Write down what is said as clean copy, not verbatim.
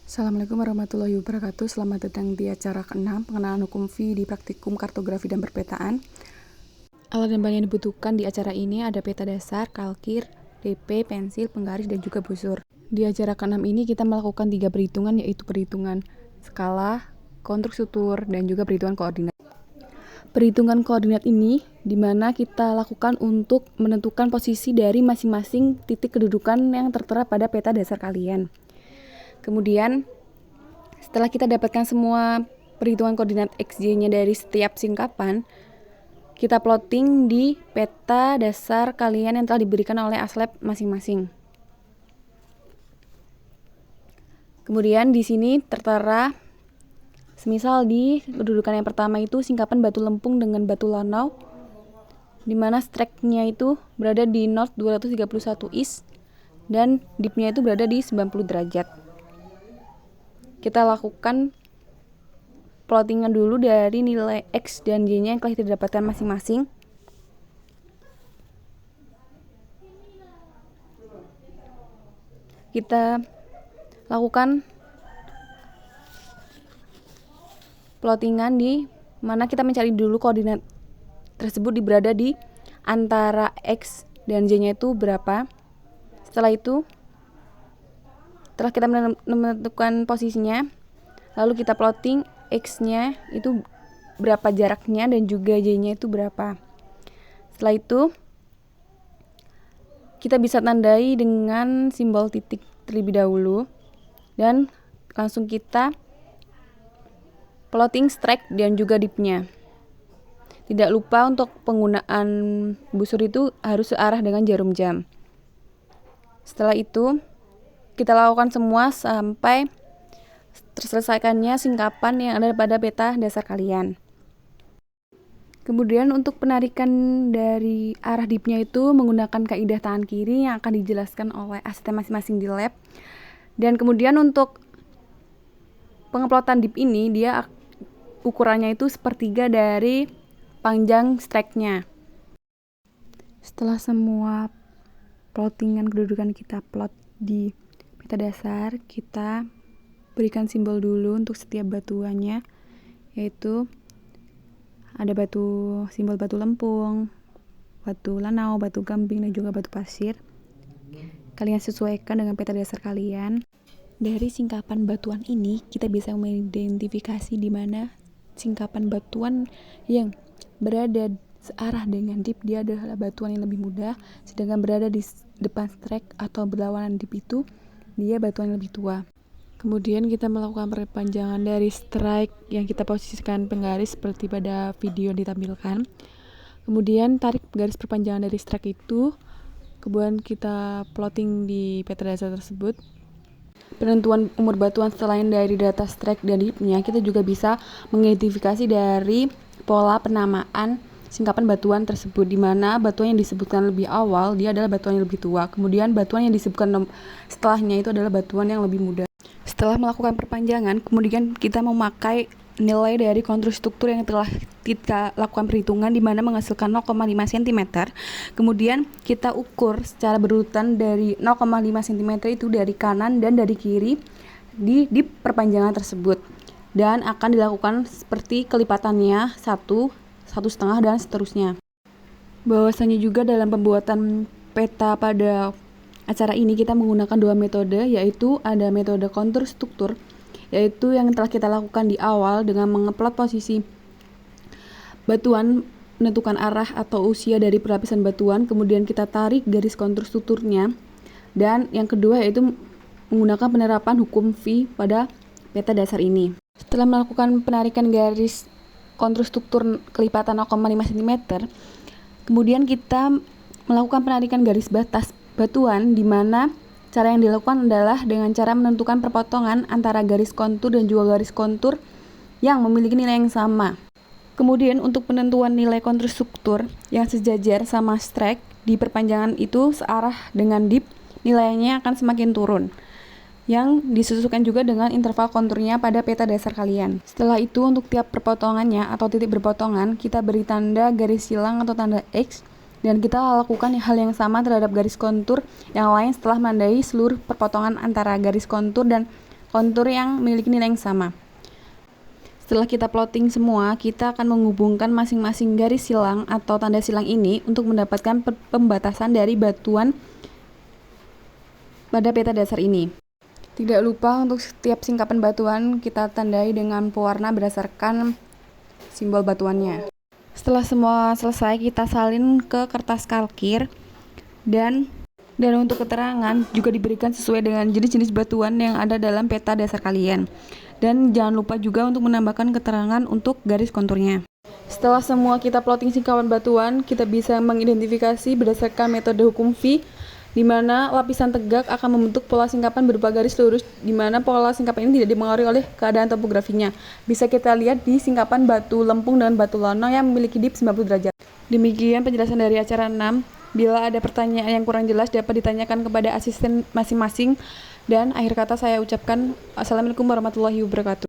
Assalamualaikum warahmatullahi wabarakatuh. Selamat datang di acara ke-6 pengenalan hukum V di praktikum kartografi dan perpetaan. Alat dan bahan yang dibutuhkan di acara ini ada peta dasar, kalkir, DP, pensil, penggaris, dan juga busur. Di acara ke-6 ini kita melakukan 3 perhitungan, yaitu perhitungan skala, kontur struktur, dan juga perhitungan koordinat. Perhitungan koordinat ini dimana kita lakukan untuk menentukan posisi dari masing-masing titik kedudukan yang tertera pada peta dasar kalian. Kemudian setelah kita dapatkan semua perhitungan koordinat XY-nya dari setiap singkapan, kita plotting di peta dasar kalian yang telah diberikan oleh ASLab masing-masing. Kemudian di sini tertera, semisal di kedudukan yang pertama itu singkapan batu lempung dengan batu lanau, di mana strike-nya itu berada di north 231 east dan dip-nya itu berada di 90 derajat. Kita lakukan plottingan dulu dari nilai X dan Y-nya yang telah kita dapatkan masing-masing. Kita lakukan plottingan di mana kita mencari dulu koordinat tersebut berada di antara X dan Y-nya itu berapa. Setelah itu, setelah kita menentukan posisinya, lalu kita plotting X-nya itu berapa jaraknya dan juga Y-nya itu berapa. Setelah itu, kita bisa tandai dengan simbol titik terlebih dahulu dan langsung kita plotting strike dan juga dip-nya. Tidak lupa untuk penggunaan busur itu harus searah dengan jarum jam. Setelah itu, kita lakukan semua sampai terselesaikannya singkapan yang ada pada peta dasar kalian. Kemudian untuk penarikan dari arah dipnya itu menggunakan kaidah tangan kiri yang akan dijelaskan oleh asisten masing-masing di lab. Dan kemudian untuk pengeplotan dip ini, dia ukurannya itu sepertiga dari panjang strike-nya. Setelah semua plottingan kedudukan kita plot di peta dasar, kita berikan simbol dulu untuk setiap batuannya, yaitu ada simbol batu lempung, batu lanau, batu gamping, dan juga batu pasir. Kalian sesuaikan dengan peta dasar kalian. Dari singkapan batuan ini, kita bisa mengidentifikasi di mana singkapan batuan yang berada searah dengan dip, dia adalah batuan yang lebih mudah, sedangkan berada di depan strike atau berlawanan dip itu dia batuan yang lebih tua. Kemudian kita melakukan perpanjangan dari strike yang kita posisikan penggaris seperti pada video ditampilkan. Kemudian tarik garis perpanjangan dari strike itu, kemudian kita plotting di peta dasar tersebut. Penentuan umur batuan selain dari data strike dan dipnya, kita juga bisa mengidentifikasi dari pola penamaan singkapan batuan tersebut, di mana batuan yang disebutkan lebih awal dia adalah batuan yang lebih tua, kemudian batuan yang disebutkan setelahnya itu adalah batuan yang lebih muda. Setelah melakukan perpanjangan, kemudian kita memakai nilai dari kontur struktur yang telah kita lakukan perhitungan, di mana menghasilkan 0,5 cm. Kemudian kita ukur secara berurutan dari 0,5 cm itu dari kanan dan dari kiri di perpanjangan tersebut, dan akan dilakukan seperti kelipatannya 1,5 dan seterusnya. Bahwasanya juga dalam pembuatan peta pada acara ini kita menggunakan 2 metode, yaitu ada metode kontur struktur, yaitu yang telah kita lakukan di awal dengan mengeplot posisi batuan, menentukan arah atau usia dari perlapisan batuan, kemudian kita tarik garis kontur strukturnya. Dan yang kedua yaitu menggunakan penerapan hukum V pada peta dasar ini. Setelah melakukan penarikan garis kontur struktur kelipatan 0,5 cm, kemudian kita melakukan penarikan garis batas batuan, di mana cara yang dilakukan adalah dengan cara menentukan perpotongan antara garis kontur dan juga garis kontur yang memiliki nilai yang sama. Kemudian untuk penentuan nilai kontur struktur yang sejajar sama strike di perpanjangan itu searah dengan dip, nilainya akan semakin turun, yang disesuaikan juga dengan interval konturnya pada peta dasar kalian. Setelah itu untuk tiap perpotongannya atau titik berpotongan, kita beri tanda garis silang atau tanda X, dan kita lakukan hal yang sama terhadap garis kontur yang lain setelah menandai seluruh perpotongan antara garis kontur dan kontur yang memiliki nilai yang sama. Setelah kita plotting semua, kita akan menghubungkan masing-masing garis silang atau tanda silang ini untuk mendapatkan pembatasan dari batuan pada peta dasar ini. Tidak lupa untuk setiap singkapan batuan kita tandai dengan pewarna berdasarkan simbol batuannya. Setelah semua selesai, kita salin ke kertas kalkir dan untuk keterangan juga diberikan sesuai dengan jenis-jenis batuan yang ada dalam peta dasar kalian. Dan jangan lupa juga untuk menambahkan keterangan untuk garis konturnya. Setelah semua kita plotting singkapan batuan, kita bisa mengidentifikasi berdasarkan metode hukum Phi, di mana lapisan tegak akan membentuk pola singkapan berupa garis lurus, di mana pola singkapan ini tidak dipengaruhi oleh keadaan topografinya. Bisa kita lihat di singkapan batu lempung dan batu lono yang memiliki dip 90 derajat. Demikian penjelasan dari acara 6. Bila ada pertanyaan yang kurang jelas dapat ditanyakan kepada asisten masing-masing. Dan akhir kata saya ucapkan Assalamualaikum warahmatullahi wabarakatuh.